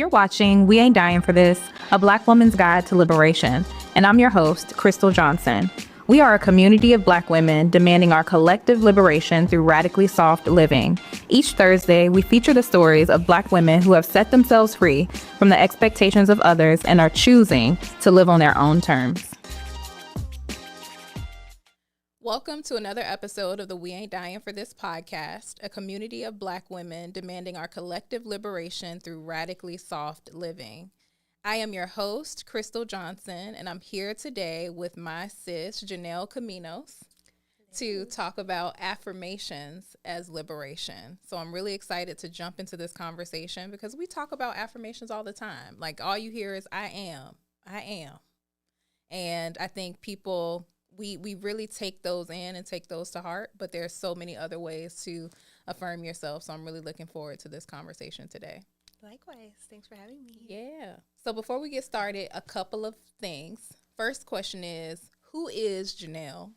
You're watching We Ain't Dying for This, a Black woman's guide to liberation. And I'm your host, Crystle Johnson. We are a community of Black women demanding our collective liberation through radically soft living. Each Thursday, we feature the stories of Black women who have set themselves free from the expectations of others and are choosing to live on their own terms. Welcome to another episode of the We Ain't Dying for This podcast, a community of Black women demanding our collective liberation through radically soft living. I am your host, Crystle Johnson, and I'm here today with my sis, Janel Caminos, to talk about affirmations as liberation. So I'm really excited to jump into this conversation because we talk about affirmations all the time. Like, all you hear is, I am. And I think people... We really take those in and take those to heart, but there's so many other ways to affirm yourself. So I'm really looking forward to this conversation today. Likewise. Thanks for having me. Yeah. So before we get started, a couple of things. First question is, who is Janel?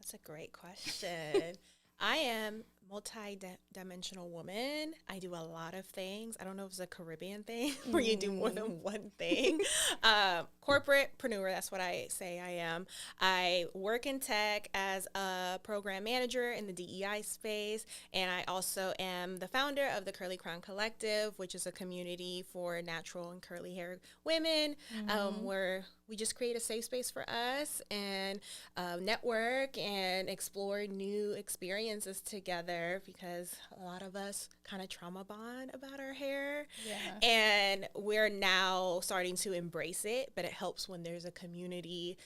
That's a great question. I am multi-dimensional woman. I do a lot of things. I don't know if it's a Caribbean thing where you do more than one thing. Corporatepreneur, that's what I say I am. I work in tech as a program manager in the DEI space, and I also am the founder of the Curly Crown Collective, which is a community for natural and curly haired women, where we just create a safe space for us and network and explore new experiences together, because a lot of us kind of trauma bond about our hair. Yeah. And we're now starting to embrace it, but it helps when there's a community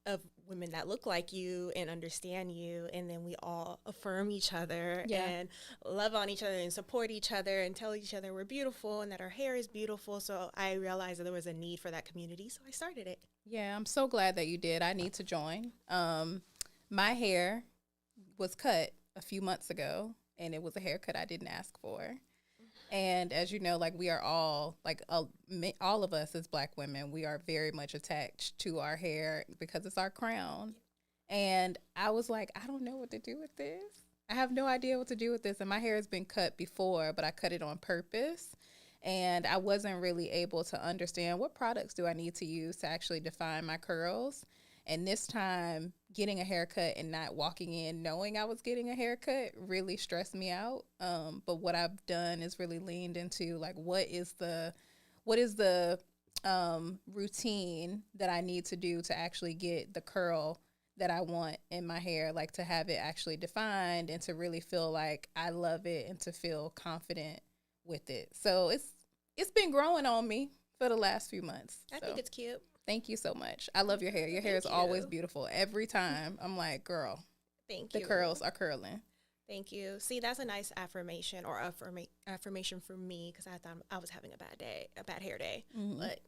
of women that look like you and understand you, and then we all affirm each other and love on each other and support each other and tell each other we're beautiful and that our hair is beautiful. So I realized that there was a need for that community, so I started it. Yeah, I'm so glad that you did. I need to join. My hair was cut a few months ago, and it was a haircut I didn't ask for. And as you know, like, we are all, like, all of us as Black women, we are very much attached to our hair because it's our crown. And I was like, I don't know what to do with this. I have no idea what to do with this. And my hair has been cut before, but I cut it on purpose. And I wasn't really able to understand what products do I need to use to actually define my curls. And this time, getting a haircut and not walking in knowing I was getting a haircut really stressed me out. But what I've done is really leaned into, like, what is the routine that I need to do to actually get the curl that I want in my hair, like, to have it actually defined and to really feel like I love it and to feel confident with it. So it's been growing on me for the last few months. I think it's cute. Thank you so much. I love your hair. Your hair is always beautiful. Every time I'm like, girl, thank you. The curls are curling. Thank you. See, that's a nice affirmation or affirmation for me, because I thought I was having a bad hair day. Mm-hmm. But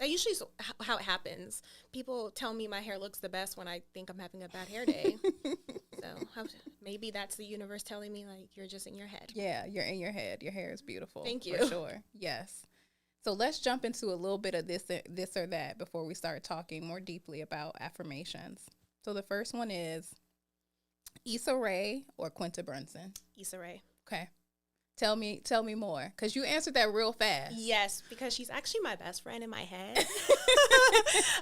that usually is how it happens. People tell me my hair looks the best when I think I'm having a bad hair day. So maybe that's the universe telling me, like, you're just in your head. Yeah, you're in your head. Your hair is beautiful. Thank you. For sure. Yes. So let's jump into a little bit of this or that before we start talking more deeply about affirmations. So the first one is Issa Rae or Quinta Brunson? Issa Rae. Okay. Tell me more, because you answered that real fast. Yes, because she's actually my best friend in my head.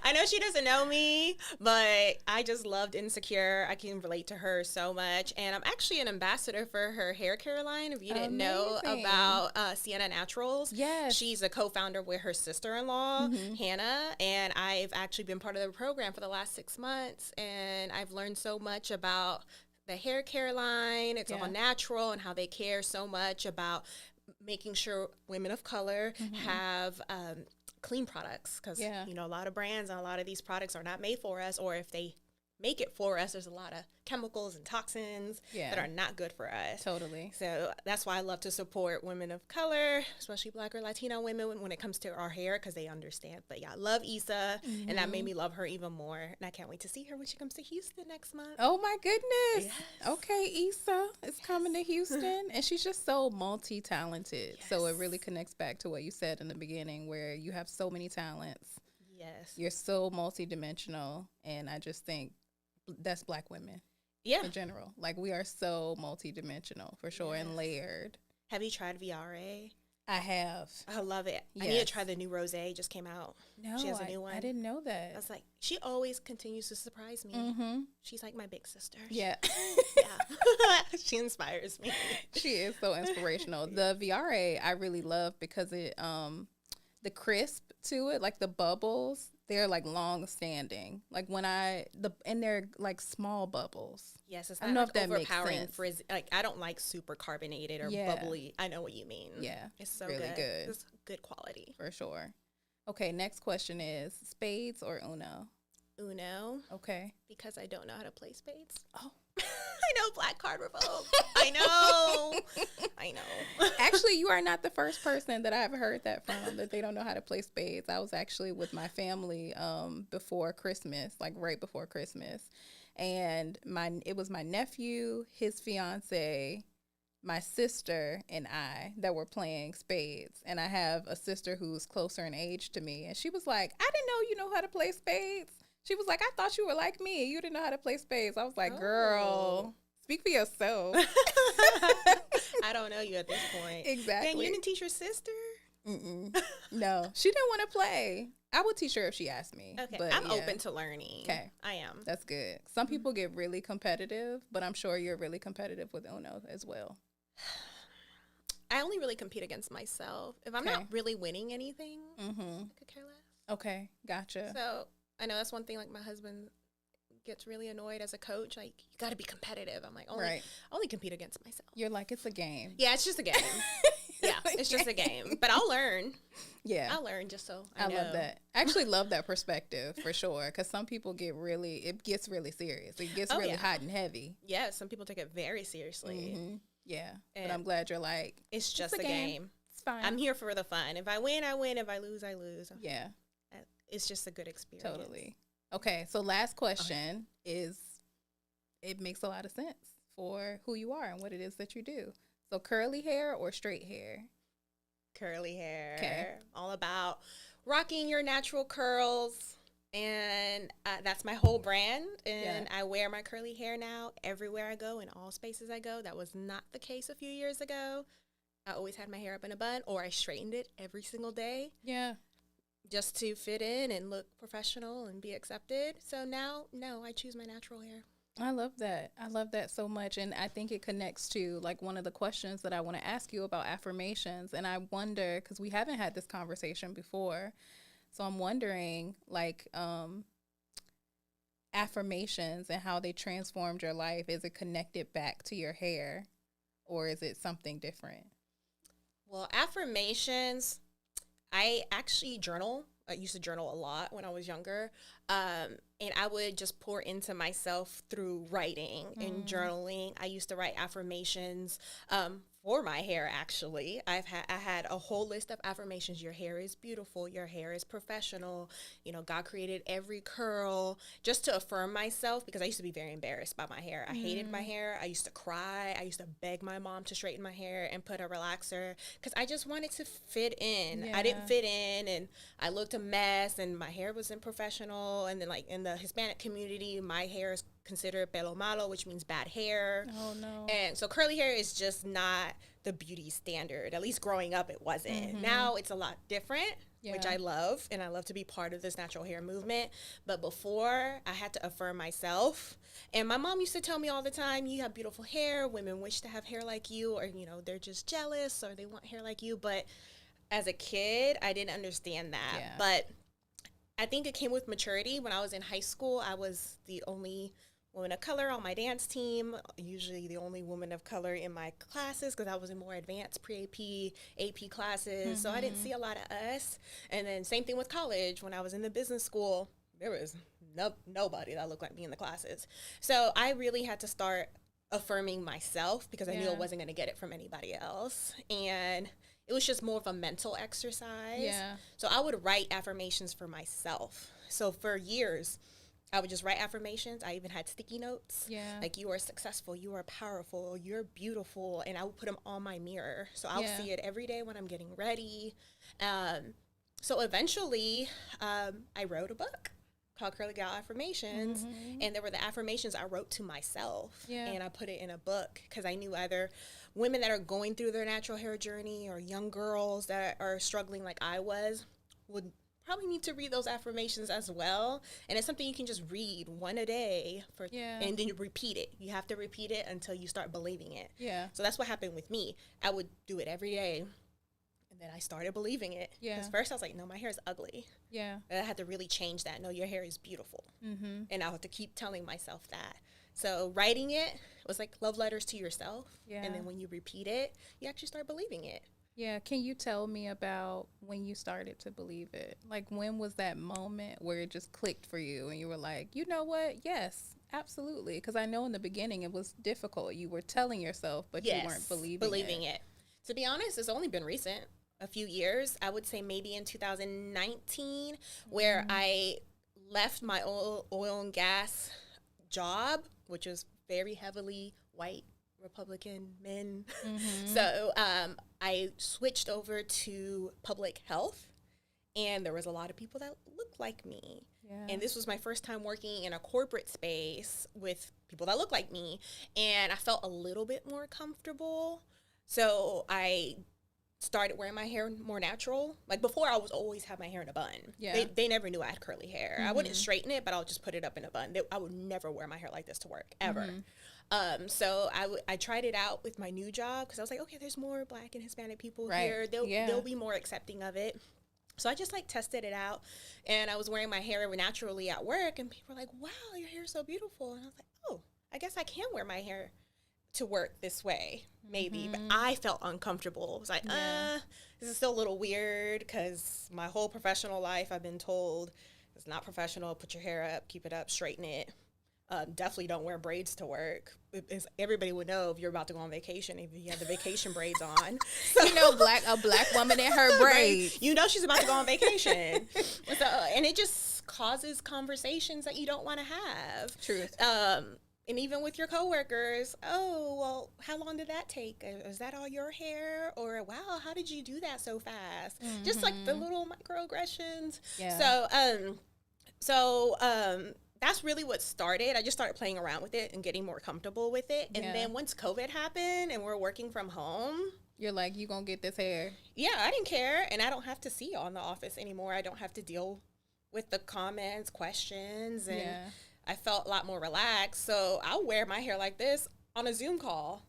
I know she doesn't know me, but I just loved Insecure. I can relate to her so much. And I'm actually an ambassador for her hair care line. If you didn't know about Sienna Naturals. Yes. She's a co-founder with her sister-in-law, Hannah. And I've actually been part of the program for the last 6 months. And I've learned so much about the hair care line. It's all natural, and how they care so much about making sure women of color have clean products, because you know, a lot of brands and a lot of these products are not made for us, or if they make it for us, there's a lot of chemicals and toxins that are not good for us. Totally. So that's why I love to support women of color, especially Black or Latino women, when it comes to our hair, because they understand. But yeah, I love Issa, and that made me love her even more. And I can't wait to see her when she comes to Houston next month. Oh my goodness. Yes. Okay, Issa is coming to Houston, and she's just so multi-talented. Yes. So it really connects back to what you said in the beginning, where you have so many talents. Yes. You're so multi-dimensional, and I just think that's Black women. Yeah. In general. Like, we are so multidimensional, for sure, and layered. Have you tried VRA? I have. I love it. I need to try the new rosé. Just came out. No, she has a new one. I didn't know that. I was like, she always continues to surprise me. Mm-hmm. She's like my big sister. Yeah. Yeah. She inspires me. She is so inspirational. The VRA I really love because it the crisp to it, like the bubbles, they're like long standing. Like and they're like small bubbles. Yes, it's I not don't know like if that makes overpowering sense. frizzy. Like, I don't like super carbonated or bubbly. I know what you mean. Yeah. It's so really good. It's good quality. For sure. Okay, next question is spades or Uno? Uno. Okay. Because I don't know how to play spades. Oh. I know, black card revoke. I know. I know. Actually, you are not the first person that I've heard that from, that they don't know how to play spades. I was actually with my family before Christmas, like right before Christmas. And it was my nephew, his fiance, my sister, and I that were playing spades. And I have a sister who's closer in age to me. And she was like, I didn't know you know how to play spades. She was like, I thought you were like me. You didn't know how to play spades. I was like, girl, speak for yourself. I don't know you at this point. Exactly. Dang, you didn't teach your sister? Mm-mm. No, she didn't want to play. I would teach her if she asked me. Okay, but I'm open to learning. Okay. I am. That's good. Some people get really competitive, but I'm sure you're really competitive with Uno as well. I only really compete against myself. If I'm not really winning anything, I could care less. Okay, gotcha. So I know that's one thing, like my husband gets really annoyed as a coach. Like, you got to be competitive. I'm like, only compete against myself. You're like, it's a game. Yeah, it's just a game. Yeah, it's just a game. But I'll learn. Yeah. I'll learn just so I know. love that. I actually love that perspective for sure. Because some people it gets really serious. It gets really hot and heavy. Yeah, some people take it very seriously. Mm-hmm. Yeah. And but I'm glad you're like, it's just a game. It's fine. I'm here for the fun. If I win, I win. If I lose, I lose. Yeah. It's just a good experience. Totally. Okay, so last question is, it makes a lot of sense for who you are and what it is that you do. So curly hair or straight hair? Curly hair. Okay. All about rocking your natural curls. And that's my whole brand. And I wear my curly hair now everywhere I go, in all spaces I go. That was not the case a few years ago. I always had my hair up in a bun, or I straightened it every single day. Yeah. Just to fit in and look professional and be accepted. So now, no, I choose my natural hair. I love that. I love that so much. And I think it connects to like one of the questions that I want to ask you about affirmations. And I wonder, because we haven't had this conversation before, so I'm wondering like affirmations and how they transformed your life. Is it connected back to your hair, or is it something different? Well, affirmations, I actually journal. I used to journal a lot when I was younger. And I would just pour into myself through writing and journaling. I used to write affirmations for my hair, actually. I had a whole list of affirmations. Your hair is beautiful. Your hair is professional. You know, God created every curl, just to affirm myself, because I used to be very embarrassed by my hair. I hated my hair. I used to cry. I used to beg my mom to straighten my hair and put a relaxer, because I just wanted to fit in. Yeah. I didn't fit in, and I looked a mess, and my hair wasn't professional. And then, like, in the Hispanic community, my hair is considered pelo malo, which means bad hair. Oh, no. And so curly hair is just not the beauty standard. At least growing up, it wasn't. Now it's a lot different, which I love, and I love to be part of this natural hair movement. But before, I had to affirm myself. And my mom used to tell me all the time, you have beautiful hair. Women wish to have hair like you, or, you know, they're just jealous, or they want hair like you. But as a kid, I didn't understand that. Yeah. But I think it came with maturity. When I was in high school, I was the only woman of color on my dance team, usually the only woman of color in my classes, because I was in more advanced pre-AP, AP classes, so I didn't see a lot of us. And then same thing with college. When I was in the business school, there was nobody that looked like me in the classes. So I really had to start affirming myself, because I knew I wasn't going to get it from anybody else. And it was just more of a mental exercise. Yeah. So I would write affirmations for myself. So for years, I would just write affirmations. I even had sticky notes. Yeah. Like, you are successful, you are powerful, you're beautiful. And I would put them on my mirror. So I'll see it every day when I'm getting ready. So eventually, I wrote a book called Curly Gal Affirmations, and there were the affirmations I wrote to myself, and I put it in a book because I knew either women that are going through their natural hair journey or young girls that are struggling like I was would probably need to read those affirmations as well. And it's something you can just read one a day and then you repeat it. You have to repeat it until you start believing it. So that's what happened with me. I would do it every day, and then I started believing it. Because first I was like, no, my hair is ugly. And I had to really change that. No, your hair is beautiful. And I had to keep telling myself that. So writing it was like love letters to yourself. And then when you repeat it, you actually start believing it. Can you tell me about when you started to believe it? Like, when was that moment where it just clicked for you and you were like, you know what? Yes, absolutely. Because I know in the beginning it was difficult. You were telling yourself, but you weren't believing it. To be honest, it's only been recent, a few years. I would say maybe in 2019, where I left my oil and gas job, which was very heavily white Republican men. So I switched over to public health, and there was a lot of people that looked like me. And this was my first time working in a corporate space with people that look like me, and I felt a little bit more comfortable. So I started wearing my hair more natural. Like before, I was always have my hair in a bun. They never knew I had curly hair. I wouldn't straighten it, but I'll just put it up in a bun. I would never wear my hair like this to work, ever. So I tried it out with my new job because I was like, okay, there's more Black and Hispanic people here. They'll be more accepting of it. So I just like tested it out, and I was wearing my hair naturally at work, and people were like, wow, your hair is so beautiful. And I was like, oh, I guess I can wear my hair to work this way, maybe. But I felt uncomfortable. I was like, this is still a little weird because my whole professional life I've been told it's not professional. Put your hair up, keep it up, straighten it. Definitely don't wear braids to work. Everybody would know if you're about to go on vacation if you have the vacation braids on. So, you know, a black woman in her braids. You know she's about to go on vacation. So, and it just causes conversations that you don't want to have. Truth. And even with your coworkers, oh, well, how long did that take? Is that all your hair? Or, wow, how did you do that so fast? Just like the little microaggressions. So that's really what started. I just started playing around with it and getting more comfortable with it. And then once COVID happened and we're working from home, you're like, you gonna get this hair? Yeah, I didn't care. And I don't have to see you in the office anymore. I don't have to deal with the comments, questions, and I felt a lot more relaxed. So I'll wear my hair like this on a Zoom call.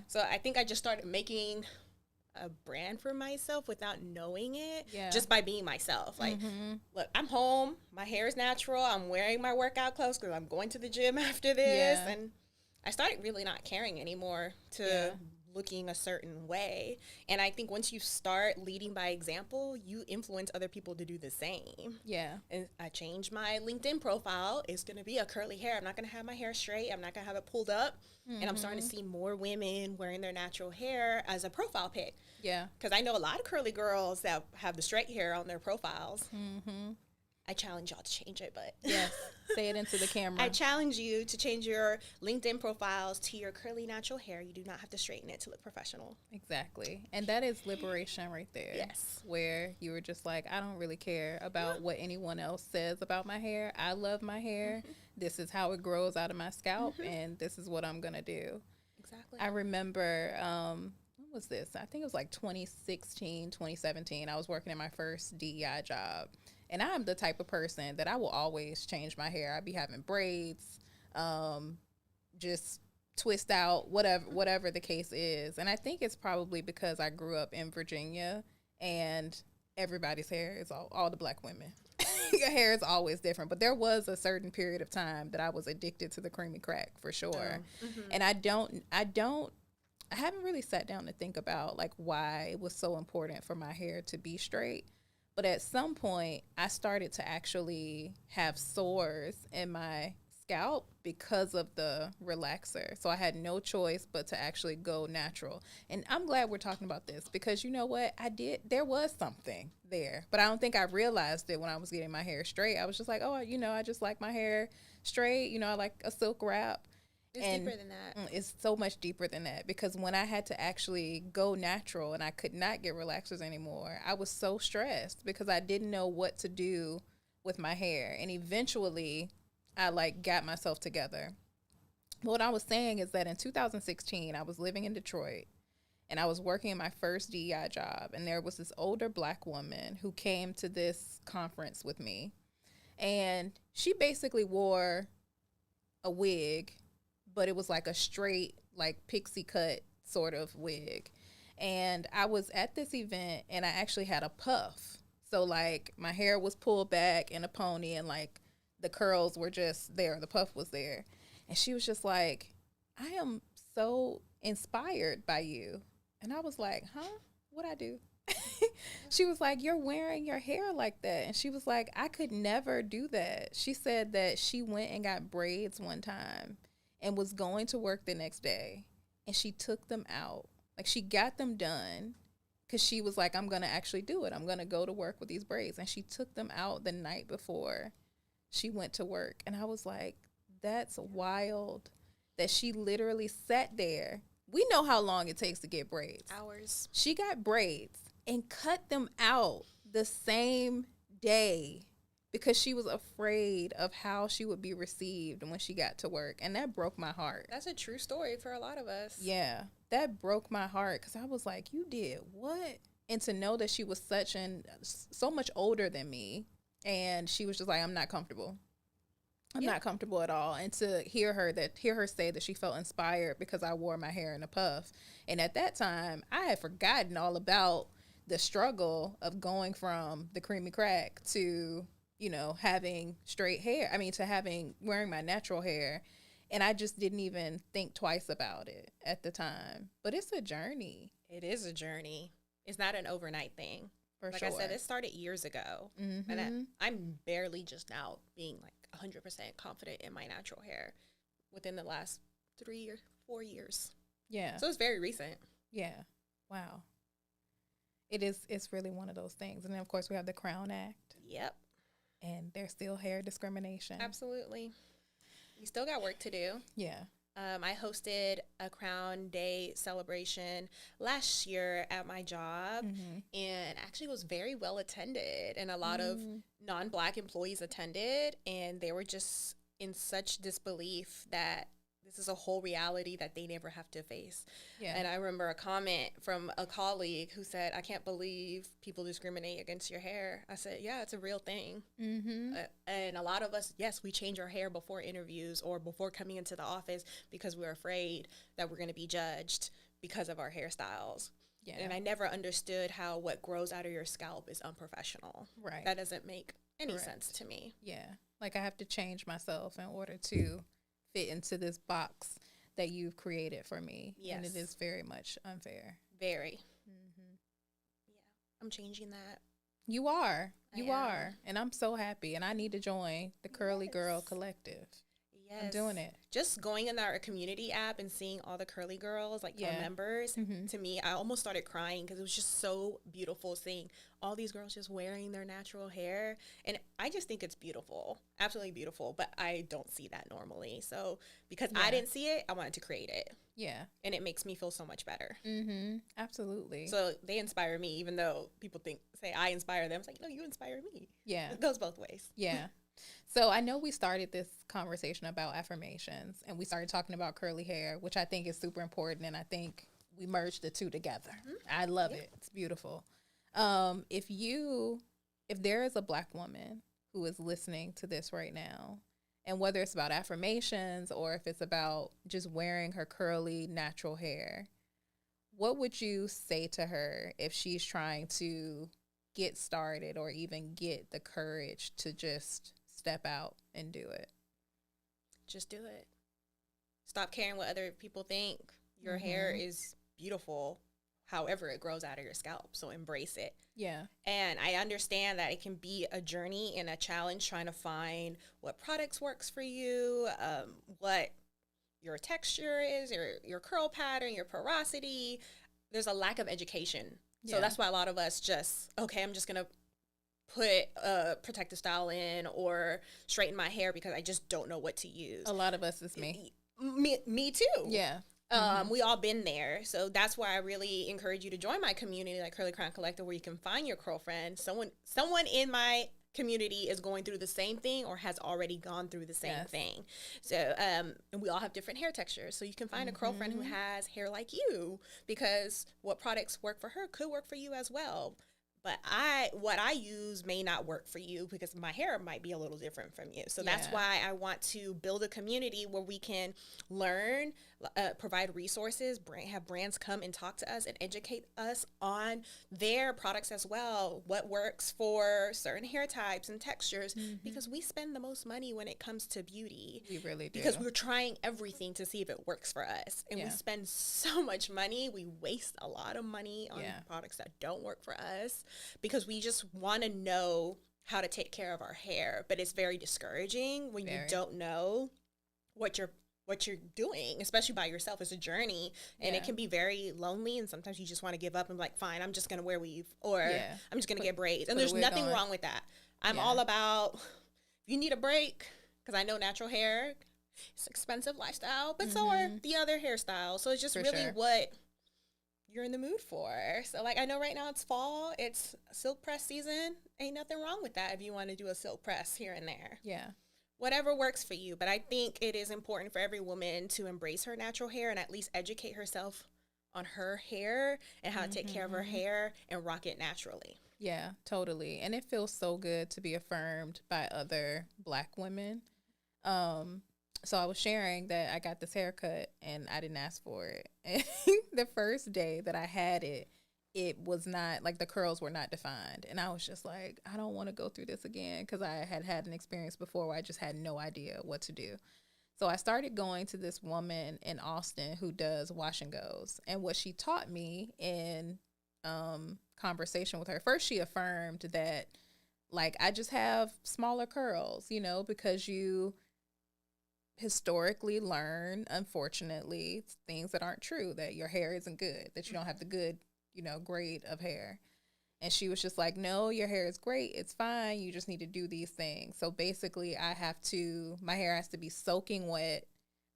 So I think I just started making a brand for myself without knowing it, just by being myself. Like, look, I'm home. My hair is natural. I'm wearing my workout clothes because I'm going to the gym after this. And I started really not caring anymore to looking a certain way. And I think once you start leading by example, you influence other people to do the same. And I changed my LinkedIn profile. It's going to be a curly hair. I'm not going to have my hair straight. I'm not going to have it pulled up. And I'm starting to see more women wearing their natural hair as a profile pic. Because I know a lot of curly girls that have the straight hair on their profiles. I challenge y'all to change it, but say it into the camera. I challenge you to change your LinkedIn profiles to your curly natural hair. You do not have to straighten it to look professional. Exactly. And that is liberation right there. Where you were just like, I don't really care about what anyone else says about my hair. I love my hair. This is how it grows out of my scalp, and this is what I'm going to do. Exactly. I remember, when was this? I think it was like 2016, 2017. I was working in my first DEI job. And I'm the type of person that I will always change my hair. I'd be having braids, just twist out, whatever the case is. And I think it's probably because I grew up in Virginia and everybody's hair is all the Black women. Your hair is always different. But there was a certain period of time that I was addicted to the creamy crack for sure. And I haven't really sat down to think about like why it was so important for my hair to be straight. But at some point, I started to actually have sores in my scalp because of the relaxer. So I had no choice but to actually go natural. And I'm glad we're talking about this because you know what? There was something there. But I don't think I realized it when I was getting my hair straight. I was just like, oh, I just like my hair straight. I like a silk wrap. It's deeper than that. It's so much deeper than that because when I had to actually go natural and I could not get relaxers anymore, I was so stressed because I didn't know what to do with my hair. And eventually I like got myself together. But what I was saying is that in 2016, I was living in Detroit and I was working in my first DEI job. And there was this older black woman who came to this conference with me. And she basically wore a wig, but it was like a straight, like pixie cut sort of wig. And I was at this event and I actually had a puff. So like my hair was pulled back in a pony and like the curls were just there. The puff was there. And she was just like, I am so inspired by you. And I was like, huh? What'd I do? She was like, you're wearing your hair like that. And she was like, I could never do that. She said that she went and got braids one time and was going to work the next day. And she took them out. Like she got them done because she was like, I'm going to actually do it. I'm going to go to work with these braids. And she took them out the night before she went to work. And I was like, that's wild that she literally sat there. We know how long it takes to get braids. Hours. She got braids and cut them out the same day because she was afraid of how she would be received when she got to work. And that broke my heart. That's a true story for a lot of us. Yeah, that broke my heart because I was like, you did what? And to know that she was so much older than me, and she was just like, I'm not comfortable. I'm not comfortable at all. And to hear her say that she felt inspired because I wore my hair in a puff. And at that time, I had forgotten all about the struggle of going from the creamy crack to, you know, having straight hair. I mean, to wearing my natural hair. And I just didn't even think twice about it at the time. But it's a journey. It is a journey. It's not an overnight thing. Like I said, it started years ago. Mm-hmm. And I'm barely just now being like 100% confident in my natural hair within the last 3 or 4 years. Yeah. So it's very recent. Yeah. Wow. It's really one of those things. And then, of course, we have the Crown Act. Yep. And there's still hair discrimination. Absolutely. We still got work to do. Yeah. I hosted a Crown Day celebration last year at my job, and actually was very well attended, and a lot of non-Black employees attended, and they were just in such disbelief that this is a whole reality that they never have to face. Yeah. And I remember a comment from a colleague who said, I can't believe people discriminate against your hair. I said, yeah, it's a real thing. And a lot of us, yes, we change our hair before interviews or before coming into the office because we're afraid that we're going to be judged because of our hairstyles. Yeah. And I never understood how what grows out of your scalp is unprofessional. Right. That doesn't make any sense to me. Yeah. Like I have to change myself in order to fit into this box that you've created for me. Yes. And it is very much unfair. Very. Yeah. I'm changing that. You are. You are. And I'm so happy. And I need to join the Curly Girl Collective. Yes. I'm doing it. Just going in our community app and seeing all the curly girls, like our members, to me, I almost started crying because it was just so beautiful seeing all these girls just wearing their natural hair. And I just think it's beautiful, absolutely beautiful, but I don't see that normally. So because I didn't see it, I wanted to create it. Yeah. And it makes me feel so much better. Absolutely. So they inspire me, even though people say I inspire them. It's like, no, you inspire me. Yeah. It goes both ways. Yeah. So I know we started this conversation about affirmations and we started talking about curly hair, which I think is super important. And I think we merged the two together. I love it. It's beautiful. If there is a Black woman who is listening to this right now, and whether it's about affirmations or if it's about just wearing her curly natural hair, what would you say to her if she's trying to get started or even get the courage to just step out and do it? Just do it. Stop caring what other people think. Your hair is beautiful, however it grows out of your scalp. So embrace it. Yeah. And I understand that it can be a journey and a challenge trying to find what products works for you, what your texture is, your curl pattern, your porosity. There's a lack of education. So that's why a lot of us I'm just going to put a protective style in or straighten my hair because I just don't know what to use. A lot of us is me. Me too. Yeah. We all been there. So that's why I really encourage you to join my community, like Curly Crown Collective, where you can find your curl friend, someone in my community is going through the same thing or has already gone through the same Yes. thing. So, and we all have different hair textures. So you can find a girlfriend who has hair like you, because what products work for her could work for you as well. But what I use may not work for you because my hair might be a little different from you. So that's Yeah. why I want to build a community where we can learn, provide resources, have brands come and talk to us and educate us on their products as well. What works for certain hair types and textures, because we spend the most money when it comes to beauty. We really do. Because we're trying everything to see if it works for us. And we Yeah. spend so much money. We waste a lot of money on Yeah. products that don't work for us because we just want to know how to take care of our hair. But it's very discouraging when you Very. don't know what you're doing, especially by yourself. It's a journey, and it Yeah. can be very lonely, and sometimes you just want to give up and be like, fine, I'm just going to wear weave, or Yeah. I'm just going to get braids. And put a there's wig nothing on. wrong with that. I'm Yeah. all about, if you need a break, because I know natural hair, it's expensive lifestyle, but so are the other hairstyles. So it's just For really sure. what you're in the mood for. So like, I know right now it's fall, it's silk press season. Ain't nothing wrong with that if you want to do a silk press here and there. Yeah. Whatever works for you. But I think it is important for every woman to embrace her natural hair and at least educate herself on her hair and how to take care of her hair and rock it naturally. Yeah, totally. And it feels so good to be affirmed by other Black women. So I was sharing that I got this haircut and I didn't ask for it. And the first day that I had it, it was not, like, the curls were not defined. And I was just like, I don't want to go through this again, because I had an experience before where I just had no idea what to do. So I started going to this woman in Austin who does wash and goes. And what she taught me in conversation with her, first she affirmed that, like, I just have smaller curls, you know, because you historically learn, unfortunately, things that aren't true, that your hair isn't good, that you don't have the good, you know, grade of hair. And she was just like, no, your hair is great. It's fine. You just need to do these things. So basically my hair has to be soaking wet.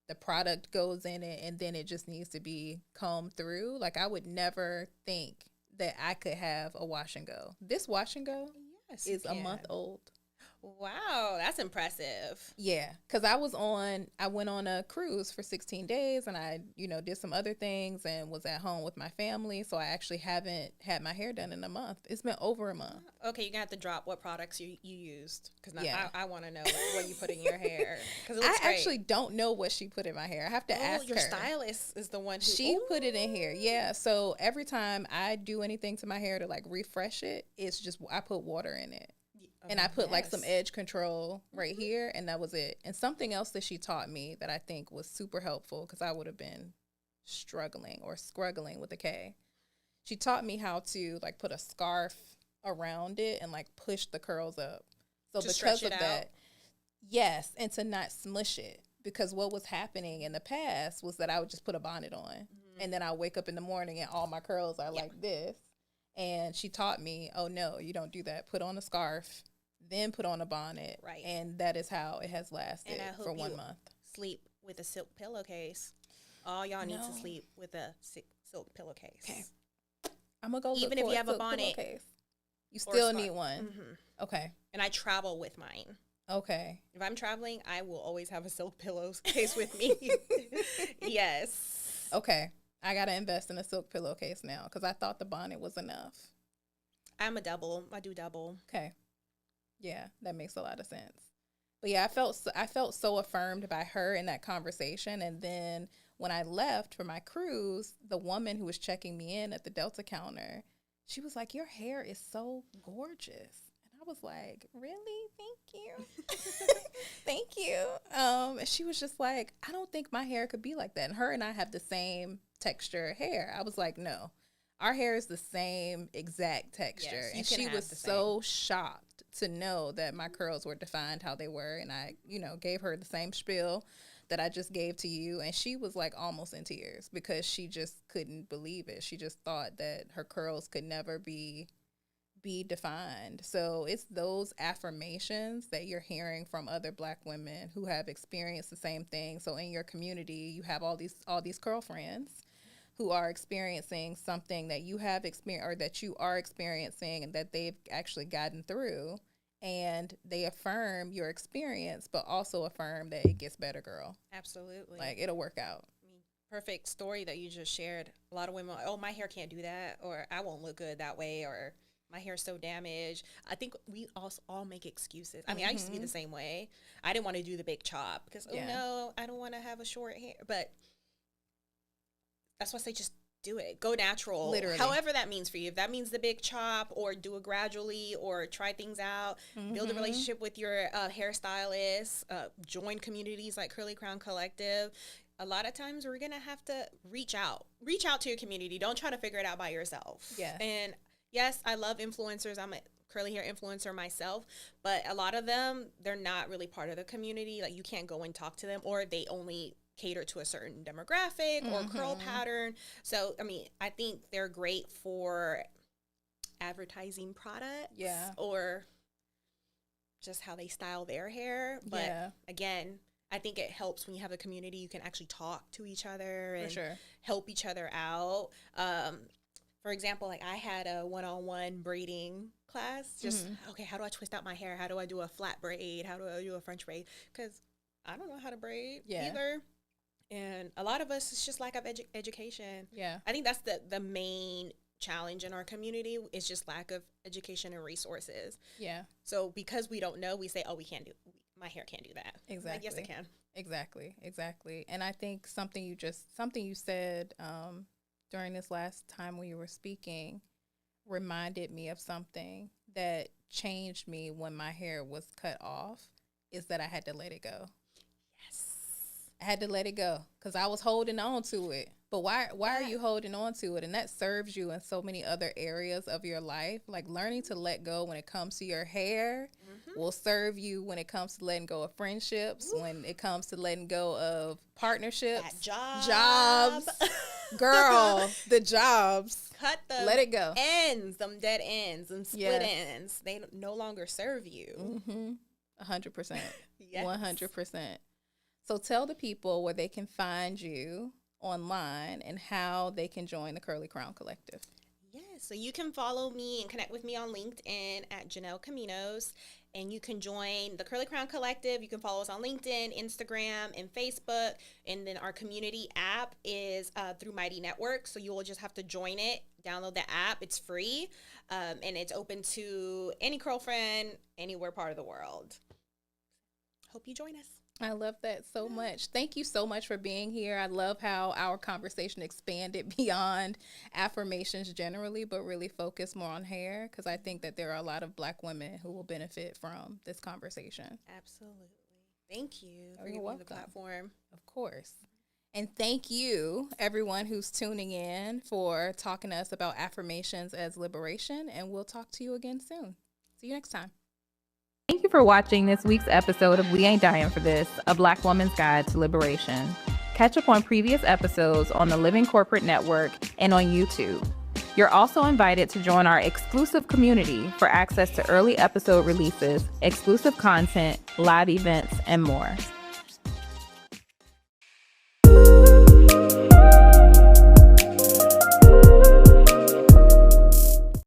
The product goes in it, and then it just needs to be combed through. Like, I would never think that I could have a wash and go. This wash and go Yes, is a month old. Wow, that's impressive. Yeah, because I went on a cruise for 16 days, and I, you know, did some other things and was at home with my family. So I actually haven't had my hair done in a month. It's been over a month. Okay, you're going to have to drop what products you used, because Yeah. I want to know what you put in your hair. Because it I looks great. actually don't know what she put in my hair. I have to ask your her. stylist is the one who... She put it in here. Yeah. So every time I do anything to my hair to, like, refresh it, it's just, I put water in it. And I put, like, some edge control right here, and that was it. And something else that she taught me that I think was super helpful, because I would have been struggling with a K. She taught me how to, like, put a scarf around it and, like, push the curls up. So To because stretch of it that, out? yes, and to not smush it. Because what was happening in the past was that I would just put a bonnet on, and then I wake up in the morning and all my curls are like this. And she taught me, oh, no, you don't do that. Put on a scarf, then put on a bonnet. Right. And that is how it has lasted And I hope for 1 you month. sleep with a silk pillowcase. All y'all need to No. sleep with a silk pillowcase. Okay. I'm going to go look Even if for you have a silk bonnet pillowcase. You or still scarf. need one. Mm-hmm. Okay. And I travel with mine. Okay. If I'm traveling, I will always have a silk pillowcase with me. Yes. Okay. I got to invest in a silk pillowcase now, because I thought the bonnet was enough. I'm a double. I do double. Okay. Yeah, that makes a lot of sense. But yeah, I felt so affirmed by her in that conversation. And then when I left for my cruise, the woman who was checking me in at the Delta counter, she was like, your hair is so gorgeous. And I was like, really? Thank you. Thank you. And she was just like, I don't think my hair could be like that. And her and I have the same texture hair. I was like, no. Our hair is the same exact texture. Yes, you and can she have was the so shocked to know that my curls were defined how they were. And I, you know, gave her the same spiel that I just gave to you. And she was like almost in tears, because she just couldn't believe it. She just thought that her curls could never be defined. So it's those affirmations that you're hearing from other Black women who have experienced the same thing. So in your community, you have all these girlfriends who are experiencing something that you have experienced, or that you are experiencing, and that they've actually gotten through. and they affirm your experience, but also affirm that it gets better, girl. Absolutely. Like, it'll work out. Perfect story that you just shared. A lot of women are, oh, my hair can't do that, or I won't look good that way, or my hair's so damaged. I think we also all make excuses. I mean, I used to be the same way. I didn't want to do the big chop because, no, I don't want to have a short hair. But that's why I say just do it. Go natural. Literally. However that means for you. If that means the big chop, or do it gradually, or try things out, build a relationship with your hairstylist, join communities like Curly Crown Collective. A lot of times we're going to have to reach out to your community. Don't try to figure it out by yourself. Yeah. And yes, I love influencers. I'm a curly hair influencer myself, but a lot of them, they're not really part of the community. Like, you can't go and talk to them, or they only cater to a certain demographic or curl pattern. So, I mean, I think they're great for advertising products or just how they style their hair. But again, I think it helps when you have a community. You can actually talk to each other and help each other out. For example, like, I had a one-on-one braiding class. Just, okay, how do I twist out my hair? How do I do a flat braid? How do I do a French braid? Because I don't know how to braid either. And a lot of us, it's just lack of education. Yeah. I think that's the main challenge in our community, is just lack of education and resources. Yeah. So because we don't know, we say, oh, my hair can't do that. Exactly. Like, yes, it can. Exactly. And I think something you said during this last time when you were speaking reminded me of something that changed me when my hair was cut off, is that I had to let it go. Yes. I had to let it go because I was holding on to it. But why are you holding on to it? And that serves you in so many other areas of your life. Like, learning to let go when it comes to your hair will serve you when it comes to letting go of friendships, when it comes to letting go of partnerships. Jobs. Girl, the jobs. Cut them. Let it go. Ends, them dead ends, them split ends. They no longer serve you. 100%. Yes. 100%. So tell the people where they can find you online and how they can join the Curly Crown Collective. Yeah, so you can follow me and connect with me on LinkedIn at Janel Caminos, and you can join the Curly Crown Collective. You can follow us on LinkedIn, Instagram, and Facebook, and then our community app is through Mighty Network, so you will just have to join it, download the app. It's free, and it's open to any curl friend, anywhere part of the world. Hope you join us. I love that so much. Thank you so much for being here. I love how our conversation expanded beyond affirmations generally, but really focused more on hair, because I think that there are a lot of Black women who will benefit from this conversation. Absolutely. Thank you for giving me the platform. Of course. And thank you, everyone who's tuning in, for talking to us about affirmations as liberation, and we'll talk to you again soon. See you next time. Thank you for watching this week's episode of We Ain't Dying for This, a Black woman's guide to liberation. Catch up on previous episodes on the Living Corporate Network and on YouTube. You're also invited to join our exclusive community for access to early episode releases, exclusive content, live events, and more.